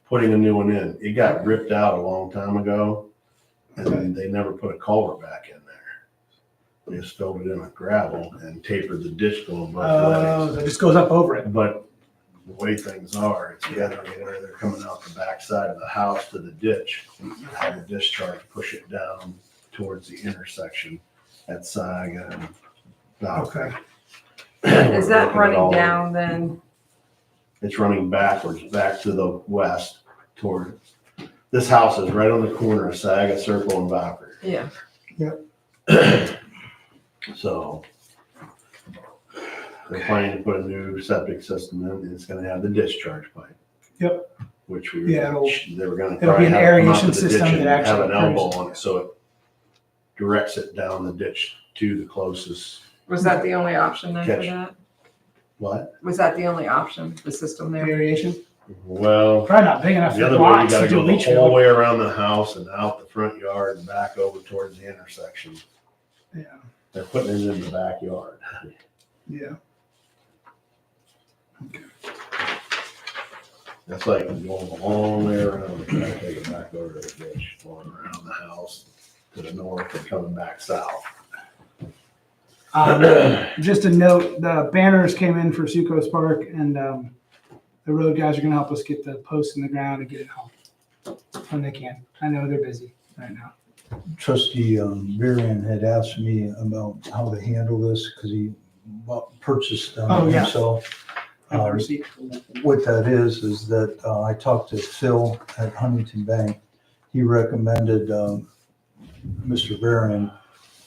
Speaker 7: putting a new one in. It got ripped out a long time ago and then they never put a culvert back in there. They just filled it in with gravel and tapered the ditch going both
Speaker 2: Oh,
Speaker 7: ways.
Speaker 2: that just goes up over it.
Speaker 7: But the way things are, it's they're coming out the backside of the house to the ditch. Have the discharge push it down towards the intersection at Saga and Valkyrie.
Speaker 2: Okay.
Speaker 4: Is that running down then?
Speaker 7: It's running backwards, back to the west toward, this house is right on the corner of Saga Circle and Valkyrie.
Speaker 4: Yeah.
Speaker 7: So they're planning to put a new septic system in, and it's gonna have the discharge pipe.
Speaker 2: Yep.
Speaker 7: Which we,
Speaker 2: Yeah,
Speaker 7: they were gonna
Speaker 2: it'll be
Speaker 7: probably
Speaker 2: an
Speaker 7: have come out
Speaker 2: aeration
Speaker 7: to the ditch
Speaker 2: system
Speaker 7: and
Speaker 2: that
Speaker 7: have
Speaker 2: actually
Speaker 7: an elbow
Speaker 2: cruises.
Speaker 7: on it, so it directs it down the ditch to the closest,
Speaker 4: Was that the only option then for
Speaker 7: Catch.
Speaker 4: that?
Speaker 7: what?
Speaker 4: Was that the only option, the system there?
Speaker 2: Variation,
Speaker 7: Well,
Speaker 2: probably not big enough
Speaker 7: the
Speaker 2: for
Speaker 7: other way, you
Speaker 2: lots
Speaker 7: gotta
Speaker 2: to do
Speaker 7: go
Speaker 2: a
Speaker 7: the
Speaker 2: leach
Speaker 7: whole
Speaker 2: field.
Speaker 7: way around the house and out the front yard and back over towards the intersection.
Speaker 2: Yeah,
Speaker 7: They're putting it in the backyard.
Speaker 2: yeah.
Speaker 7: That's like going a long way around and trying to take it back over to the ditch, going around the house to the north and coming back south.
Speaker 2: Just a note, the banners came in for Succo's Park and the road guys are gonna help us get the posts in the ground and get it home when they can. I know they're busy right now.
Speaker 3: Trustee Varian had asked me about how to handle this because he purchased them
Speaker 2: Oh, yeah.
Speaker 3: himself.
Speaker 2: Have the receipt.
Speaker 3: What that is that I talked to Phil at Huntington Bank. He recommended Mr. Varian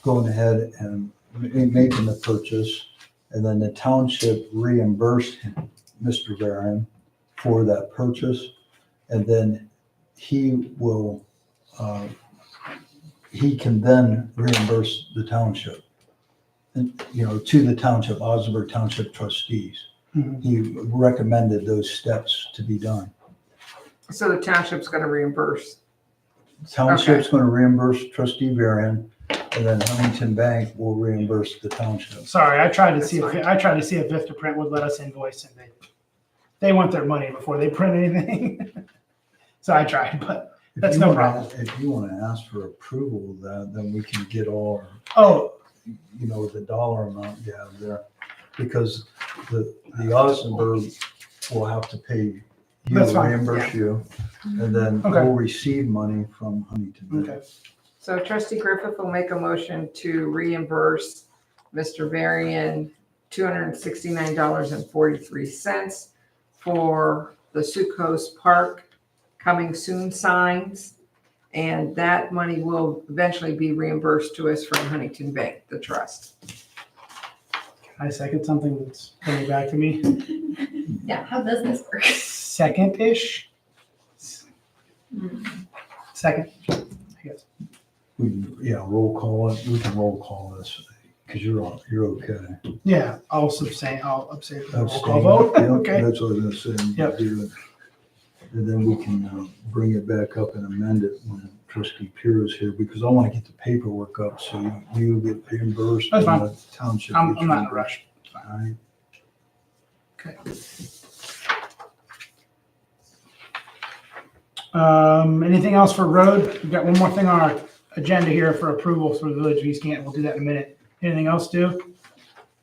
Speaker 3: going ahead and making the purchase, and then the township reimbursed Mr. Varian for that purchase, and then he will, he can then reimburse the township, and, to the township, Osnaburg Township trustees.
Speaker 2: Mhm.
Speaker 3: He recommended those steps to be done.
Speaker 4: So the township's gonna reimburse.
Speaker 3: Township's gonna reimburse trustee Varian, and then Huntington Bank will reimburse the township.
Speaker 2: Sorry, I tried to
Speaker 4: That's
Speaker 2: see
Speaker 4: fine.
Speaker 2: if Vista would let us invoice and they want their money before they print anything. So I tried, but
Speaker 3: If
Speaker 2: That's
Speaker 3: you
Speaker 2: no
Speaker 3: wanna-
Speaker 2: problem.
Speaker 3: If you wanna ask for approval of that, then we can get all our,
Speaker 2: oh,
Speaker 3: the dollar amount you have there. Because the Osnaburg will have to pay
Speaker 2: That's
Speaker 3: He'll
Speaker 2: fine.
Speaker 3: reimburse you, and then
Speaker 2: Okay.
Speaker 3: we'll receive money from Huntington Bank.
Speaker 2: Okay.
Speaker 4: So Trustee Griffith will make a motion to reimburse Mr. Varian $269.43 for the Succo's Park coming soon signs. And that money will eventually be reimbursed to us from Huntington Bank, the trust.
Speaker 2: Can I second something that's coming back to me?
Speaker 1: Yeah, how does this work?
Speaker 2: Second-ish? Second, I guess.
Speaker 3: Roll call it. We can roll call this because you're okay.
Speaker 2: Yeah, I'll abstain from the roll call
Speaker 3: Abstain.
Speaker 2: vote.
Speaker 3: Yep,
Speaker 2: Okay.
Speaker 3: that's what I was gonna say.
Speaker 2: Yep.
Speaker 3: Do it. And then we can bring it back up and amend it when Trustee Piro's here, because I want to get the paperwork up so you get reimbursed.
Speaker 2: That's fine.
Speaker 3: and the township
Speaker 2: I'm
Speaker 3: gets
Speaker 2: not in a
Speaker 3: reimbursed.
Speaker 2: rush.
Speaker 3: All right.
Speaker 2: Anything else for road? We've got one more thing on our agenda here for approval for the Village of East Canton. We'll do that in a minute. Anything else, Stu?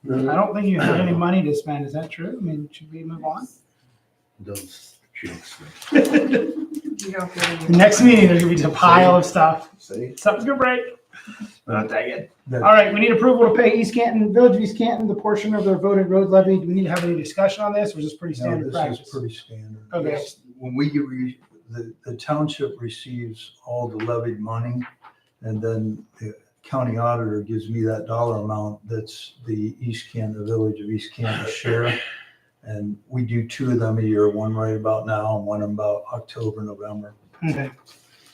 Speaker 2: I don't think you have any money to spend. Is that true? I mean, should we move on?
Speaker 7: Those jinx me.
Speaker 4: You don't get any.
Speaker 2: Next meeting, there's gonna be a pile of stuff.
Speaker 7: See?
Speaker 2: Something's gonna break.
Speaker 7: Not
Speaker 2: Dang it.
Speaker 3: That-
Speaker 2: All right, we need approval to pay East Canton, Village of East Canton, the portion of their voted road levy. Do we need to have any discussion on this, or is this pretty
Speaker 3: No,
Speaker 2: standard
Speaker 3: this
Speaker 2: practice?
Speaker 3: is pretty standard.
Speaker 2: Okay.
Speaker 3: Yes, when we get, the township receives all the levied money, and then the county auditor gives me that dollar amount, that's the East Canton, the Village of East Canton share. And we do 2 of them a year, one right about now and one about October, November.
Speaker 2: Okay.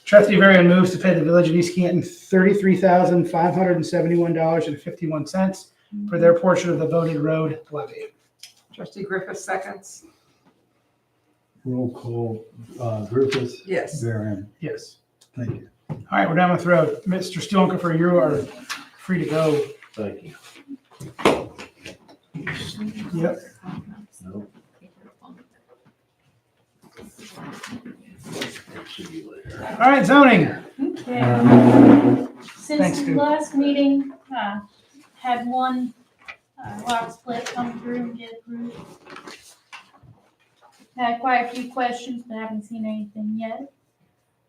Speaker 2: Trustee Varian moves to pay the Village of East Canton $33,571.51 for their portion of the voted road levy.
Speaker 4: Trustee Griffith seconds?
Speaker 3: Roll call, Griffith.
Speaker 4: Yes.
Speaker 3: Varian,
Speaker 2: Yes.
Speaker 3: thank you.
Speaker 2: All right, we're down with road. Mr. Stulenka, you are free to go.
Speaker 7: Thank you.
Speaker 2: Yep.
Speaker 7: No. See you later.
Speaker 2: All right, zoning.
Speaker 6: Okay.
Speaker 2: Thanks,
Speaker 6: Since
Speaker 2: Stu.
Speaker 6: last meeting, had one lot split come through and get approved. Had quite a few questions, but haven't seen anything yet.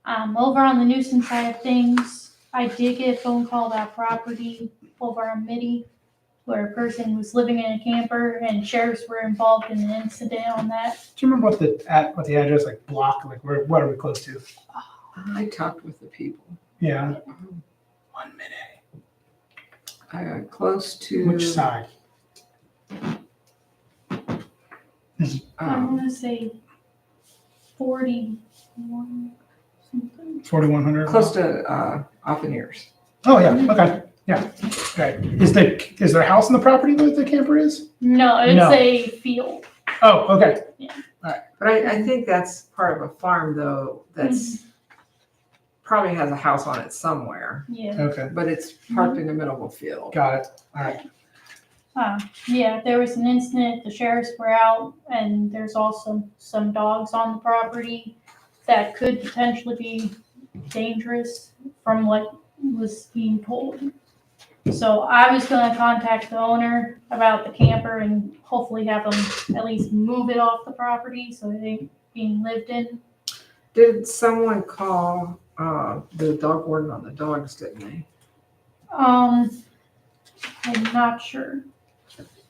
Speaker 6: Over on the nuisance side of things, I did get a phone call about property over on Mitty, where a person was living in a camper and sheriffs were involved in an incident on that.
Speaker 2: Do you remember what the address, like block, like what are we close to?
Speaker 4: I talked with the people.
Speaker 2: Yeah. 1 minute.
Speaker 4: Close to.
Speaker 2: Which side?
Speaker 6: I want to say 41 something.
Speaker 2: 4100.
Speaker 4: Close to Offeners.
Speaker 2: Oh yeah. Okay. Yeah. Okay. Is there a house on the property where the camper is?
Speaker 6: No, it's
Speaker 2: No.
Speaker 6: a field.
Speaker 2: Oh, okay.
Speaker 4: But I think that's part of a farm though, that's probably has a house on it somewhere,
Speaker 6: Yeah.
Speaker 2: Okay.
Speaker 4: but it's parked in the middle of a field.
Speaker 2: Got it. All right.
Speaker 6: Yeah, there was an incident, the sheriffs were out, and there's also some dogs on the property that could potentially be dangerous from what was being told. So I was gonna contact the owner about the camper and hopefully have them at least move it off the property so it ain't being lived in.
Speaker 4: Did someone call the dog warden on the dogs, didn't they?
Speaker 6: I'm not sure.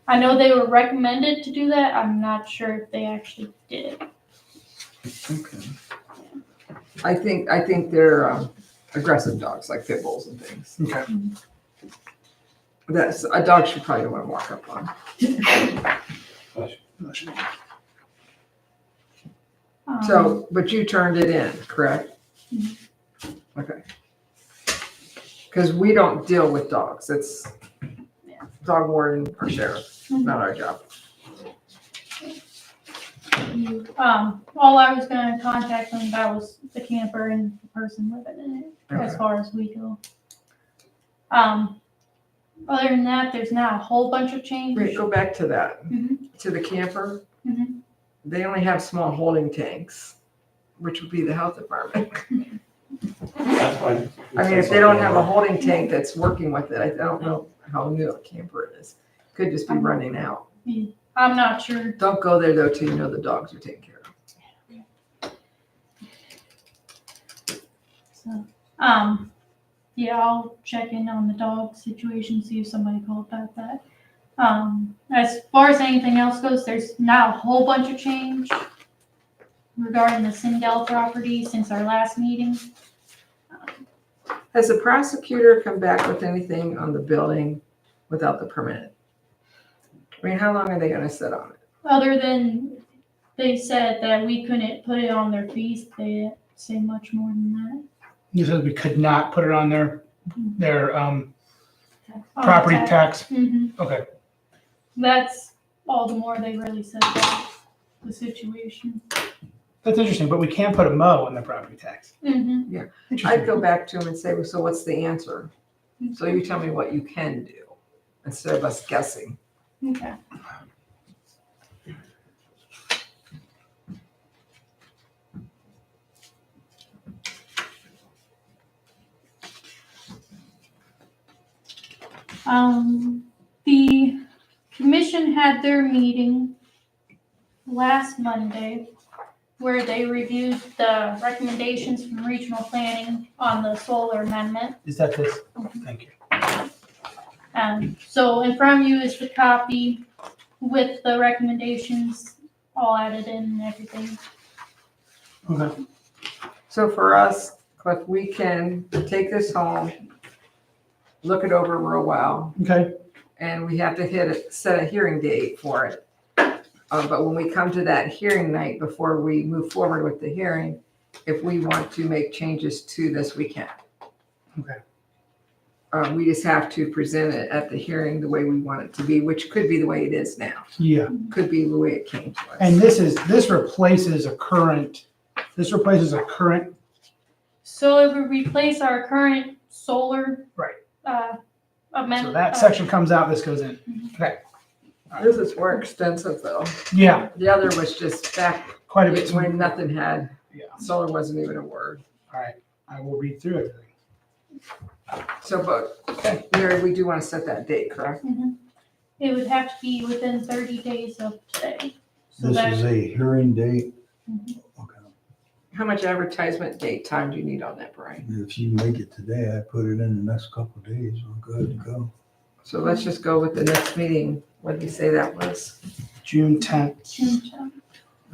Speaker 6: I know they were recommended to do that. I'm not sure if they actually did.
Speaker 4: Okay. I think they're aggressive dogs, like pit bulls and things.
Speaker 2: Okay.
Speaker 4: That's a dog should probably want to walk up on. So, but you turned it in, correct?
Speaker 6: Mhm.
Speaker 4: Okay. Because we don't deal with dogs. It's dog warden or sheriff, not our job.
Speaker 6: All I was gonna contact them about was the camper and the person living in it, as
Speaker 4: Okay.
Speaker 6: far as we go. Other than that, there's not a whole bunch of change.
Speaker 4: Wait, go back to that,
Speaker 6: Mhm.
Speaker 4: to the camper.
Speaker 6: Mhm.
Speaker 4: They only have small holding tanks, which would be the health department.
Speaker 5: That's fine.
Speaker 4: I mean, if they don't have a holding tank that's working with it, I don't know how new a camper it is. Could just be running out.
Speaker 6: I'm not sure.
Speaker 4: Don't go there though till you know the dogs are taken care of.
Speaker 6: So, yeah, I'll check in on the dog situation, see if somebody called about that. As far as anything else goes, there's now a whole bunch of change regarding the Sindel property since our last meeting.
Speaker 4: Has the prosecutor come back with anything on the building without the permit? I mean, how long are they gonna sit on it?
Speaker 6: Other than they said that we couldn't put it on their fees, they didn't say much more than
Speaker 2: You said we could not put it on their
Speaker 6: that.
Speaker 2: property tax.
Speaker 6: Mhm.
Speaker 2: Okay.
Speaker 6: That's all the more they really said about the situation.
Speaker 2: That's interesting, but we can't put a mow on the property tax.
Speaker 6: Mm-hmm.
Speaker 4: I'd
Speaker 2: Interesting.
Speaker 4: go back to him and say, well, so what's the answer? So you tell me what you can do instead of us guessing.
Speaker 6: Okay. The commission had their meeting last Monday where they reviewed the recommendations from regional planning on the solar amendment.
Speaker 2: Is that this? Thank you.
Speaker 6: So in front of you is the copy with the recommendations all added in and everything.
Speaker 2: Okay.
Speaker 4: So for us, Cliff, we can take this home, look it over real well,
Speaker 2: Okay.
Speaker 4: and we have to set a hearing date for it. But when we come to that hearing night, before we move forward with the hearing, if we want to make changes to this, we can.
Speaker 2: Okay.
Speaker 4: We just have to present it at the hearing the way we want it to be, which could be the way it is now.
Speaker 2: Yeah.
Speaker 4: Could be the way it came to us.
Speaker 2: And this replaces a current.
Speaker 6: So it would replace our current solar.
Speaker 2: Right.
Speaker 6: Amendment.
Speaker 2: So that section comes out. This goes in. Okay.
Speaker 4: This is more extensive though.
Speaker 2: Yeah.
Speaker 4: The other was just back
Speaker 2: Quite a bit.
Speaker 4: when nothing had,
Speaker 2: Yeah.
Speaker 4: solar wasn't even a word.
Speaker 2: All right. I will read through everything.
Speaker 4: So, but Mary, we do want to set that date, correct?
Speaker 6: Mhm. It would have to be within 30 days of today. So
Speaker 3: This
Speaker 6: that,
Speaker 3: is a hearing date.
Speaker 6: Mhm.
Speaker 3: Okay.
Speaker 4: How much advertisement date time do you need on that, Brian?
Speaker 3: If you make it today, I put it in the next couple of days. We're good to go.
Speaker 4: So let's just go with the next meeting. What did you say that was?
Speaker 2: June 10th.
Speaker 6: June 10th.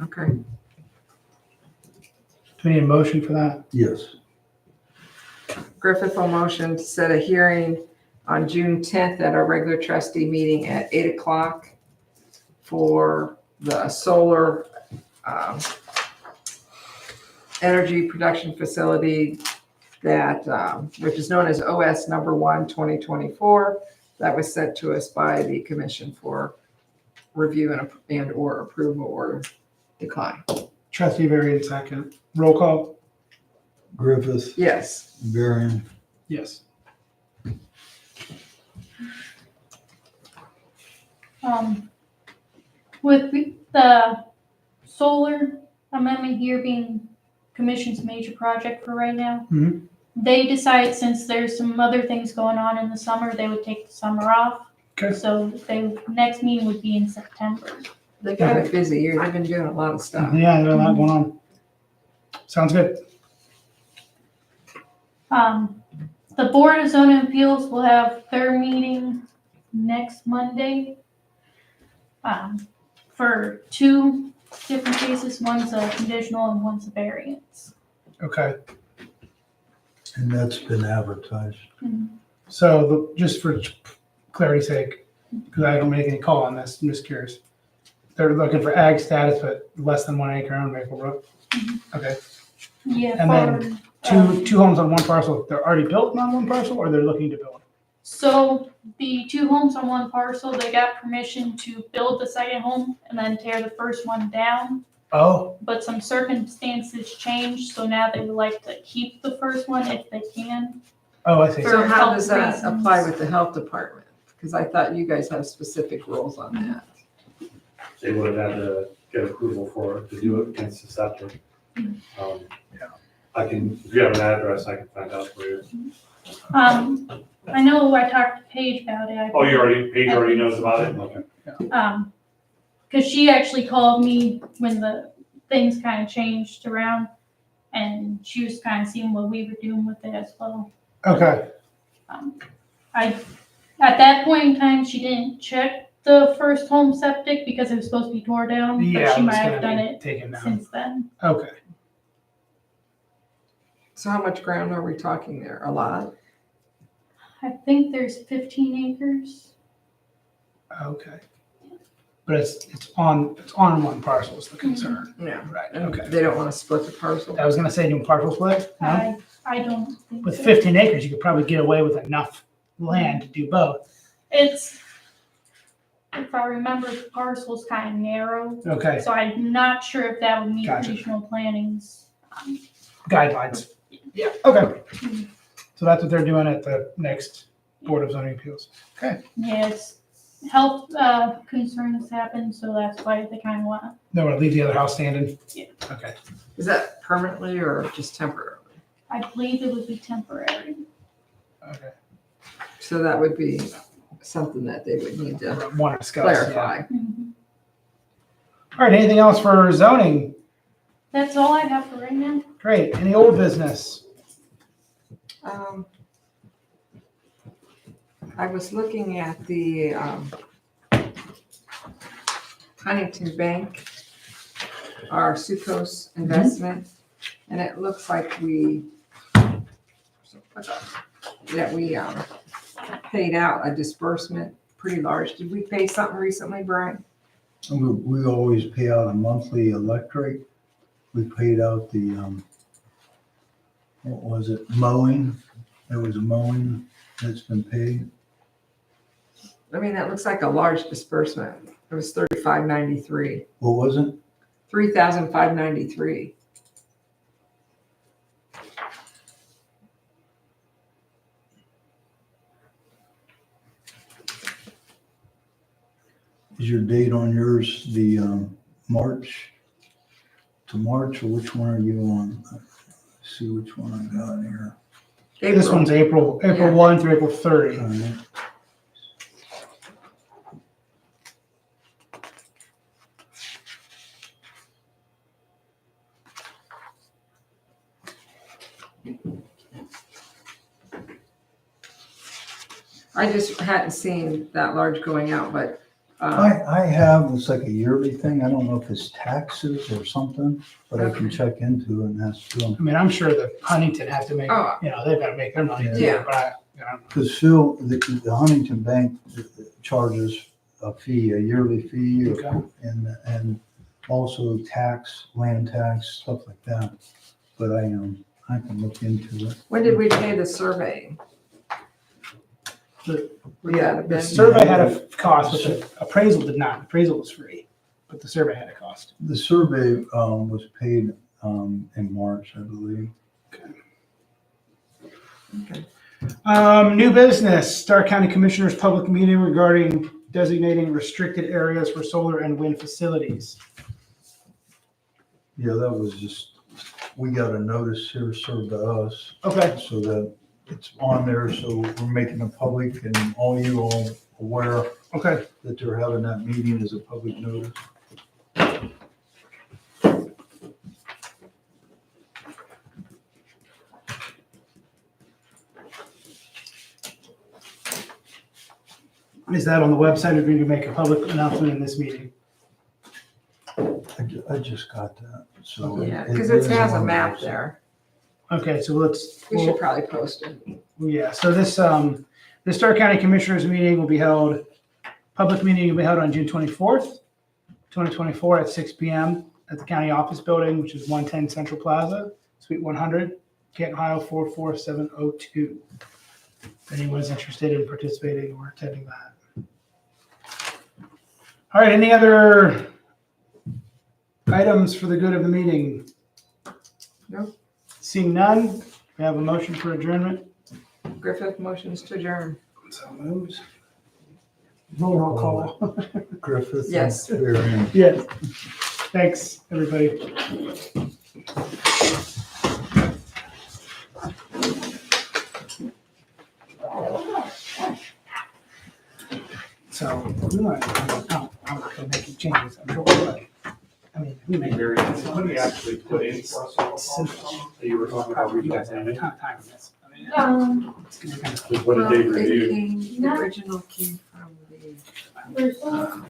Speaker 4: Okay.
Speaker 2: Do we need a motion for that?
Speaker 3: Yes.
Speaker 4: Griffith will motion to set a hearing on June 10th at our regular trustee meeting at 8 o'clock for the solar energy production facility that, which is known as OS number 1, 2024. That was sent to us by the commission for review and or approval or decline.
Speaker 2: Trustee Varian second. Roll call.
Speaker 3: Griffith,
Speaker 4: Yes.
Speaker 3: Varian,
Speaker 2: Yes.
Speaker 6: With the solar amendment here being commission's major project for right now,
Speaker 2: Mhm.
Speaker 6: they decided since there's some other things going on in the summer, they would take the summer off.
Speaker 2: Okay.
Speaker 6: So next meeting would be in September.
Speaker 4: They got a busy year. They've been doing a lot of stuff.
Speaker 2: Yeah, there's a lot going on. Sounds good.
Speaker 6: The Board of Zoning Appeals will have their meeting next Monday. For two different cases, one's a conditional and one's a variance.
Speaker 2: Okay.
Speaker 3: and that's been advertised.
Speaker 2: So just for clarity's sake, because I don't make any call on this, I'm just curious. They're looking for ag status, but less than 1 acre on Maple Brook. Okay.
Speaker 6: Yeah,
Speaker 2: And then two homes on one parcel. They're already built on one parcel, or they're looking to build?
Speaker 6: So the two homes on one parcel, they got permission to build the second home and then tear the first one down.
Speaker 2: Oh,
Speaker 6: But some circumstances changed, so now they would like to keep the first one if they can.
Speaker 2: oh, I see.
Speaker 4: So how
Speaker 6: health
Speaker 4: does that
Speaker 6: reasons.
Speaker 4: apply with the health department? Because I thought you guys have specific rules on that.
Speaker 5: They would have had to get approval to do it against the septic. I can, if you have an address, I can find out for you.
Speaker 6: I know I talked to Paige about it.
Speaker 5: Oh, Paige already knows about it? Okay.
Speaker 6: Because she actually called me when the things kind of changed around, and she was kind of seeing what we were doing with it as well.
Speaker 2: Okay,
Speaker 6: At that point in time, she didn't check the first home septic because it was supposed to be tore down,
Speaker 2: yeah,
Speaker 6: but she
Speaker 2: it
Speaker 6: might
Speaker 2: was
Speaker 6: have
Speaker 2: gonna
Speaker 6: done
Speaker 2: be
Speaker 6: it
Speaker 2: taken down.
Speaker 6: since then.
Speaker 2: Okay,
Speaker 4: So how much ground are we talking there? A lot?
Speaker 6: I think there's 15 acres.
Speaker 2: okay. But it's on one parcel is the concern.
Speaker 4: Yeah.
Speaker 2: Right,
Speaker 4: And
Speaker 2: okay.
Speaker 4: they don't want to split the parcel?
Speaker 2: I was gonna say doing parcel split, no?
Speaker 6: I don't think
Speaker 2: With
Speaker 6: so.
Speaker 2: 15 acres, you could probably get away with enough land to do both.
Speaker 6: It's, if I remember, the parcel's kind of narrow,
Speaker 2: Okay,
Speaker 6: so I'm not sure if that would meet
Speaker 2: Gotcha.
Speaker 6: regional planning's.
Speaker 2: guidelines. Yeah, okay. So that's what they're doing at the next Board of Zoning Appeals.
Speaker 6: Yes, health concerns happen, so that's why they kind of want.
Speaker 2: They want to leave the other house standing?
Speaker 6: Yeah.
Speaker 2: Okay.
Speaker 4: Is that permanently or just temporarily?
Speaker 6: I believe it would be temporary.
Speaker 2: Okay.
Speaker 4: So that would be something that they would need to
Speaker 2: Want to discuss? yeah.
Speaker 4: clarify.
Speaker 6: Mhm.
Speaker 2: All right, anything else for zoning?
Speaker 6: That's all I have for right now.
Speaker 2: Great. Any old business?
Speaker 4: I was looking at the Huntington Bank, our Sucrose investment, and it looks like we paid out a disbursement pretty large. Did we pay something recently, Brian?
Speaker 3: We always pay out a monthly electric. We paid out the, what was it, mowing? There was a mowing that's been paid.
Speaker 4: I mean, that looks like a large disbursement. It was $3,593.
Speaker 3: What was it?
Speaker 4: $3,593.
Speaker 3: Is your date on yours the March to March, or which one are you on? Let's see which one I got here.
Speaker 2: This one's April
Speaker 4: Yeah.
Speaker 2: 1 through April 30.
Speaker 3: All right.
Speaker 4: I just hadn't seen that large going out, but
Speaker 3: I have, it's like a yearly thing. I don't know if it's taxes or something, but I can
Speaker 4: Okay.
Speaker 3: check into it and ask them.
Speaker 2: I mean, I'm sure the Huntington have to make,
Speaker 4: Oh.
Speaker 2: they've got to make their money too,
Speaker 4: Yeah.
Speaker 2: but I.
Speaker 3: Because Phil, the Huntington Bank charges a fee, a yearly fee,
Speaker 2: Okay.
Speaker 3: and also tax, land tax, stuff like that. But I can look into it.
Speaker 4: when did we pay the survey?
Speaker 2: The-
Speaker 4: Would that have
Speaker 2: The
Speaker 4: been?
Speaker 2: survey had a cost, but the appraisal did not. Appraisal was free, but the survey had a cost.
Speaker 3: The survey was paid in March, I believe.
Speaker 4: Okay.
Speaker 2: New business, Stark County Commissioners' public meeting regarding designating restricted areas for solar and wind facilities.
Speaker 3: Yeah, that was just, we got a notice here served to us
Speaker 2: Okay,
Speaker 3: so that it's on there, so we're making it public and all you all aware
Speaker 2: okay.
Speaker 3: that they're having that meeting as a public notice.
Speaker 2: Is that on the website or do you make a public announcement in this meeting?
Speaker 3: I just got that, so.
Speaker 4: Yeah, because it has a map there.
Speaker 2: Okay, so let's.
Speaker 4: We should probably post it.
Speaker 2: Yeah, so this, the Stark County Commissioners meeting will be held, public meeting will be held on June 24th, 2024 at 6 PM at the county office building, which is 110 Central Plaza, Suite 100, Canton, Ohio 44702. If anyone's interested in participating or attending that. All right, any other items for the good of the meeting?
Speaker 4: No.
Speaker 2: Seeing none, we have a motion for adjournment.
Speaker 4: Griffith motions to adjourn.
Speaker 2: So moves. Roll call.
Speaker 3: Griffith?
Speaker 4: Yes.
Speaker 3: Marion.
Speaker 2: Yes. Thanks, everybody. So, I'm not gonna make any changes. I'm sure, but I mean, we may.
Speaker 5: What do you actually put in for us? That you were talking about
Speaker 2: You guys have a
Speaker 5: replanting?
Speaker 2: ton of time on this. I mean, it's gonna kind of-
Speaker 5: What did they
Speaker 4: Well,
Speaker 5: review?
Speaker 4: the original came from the
Speaker 6: There's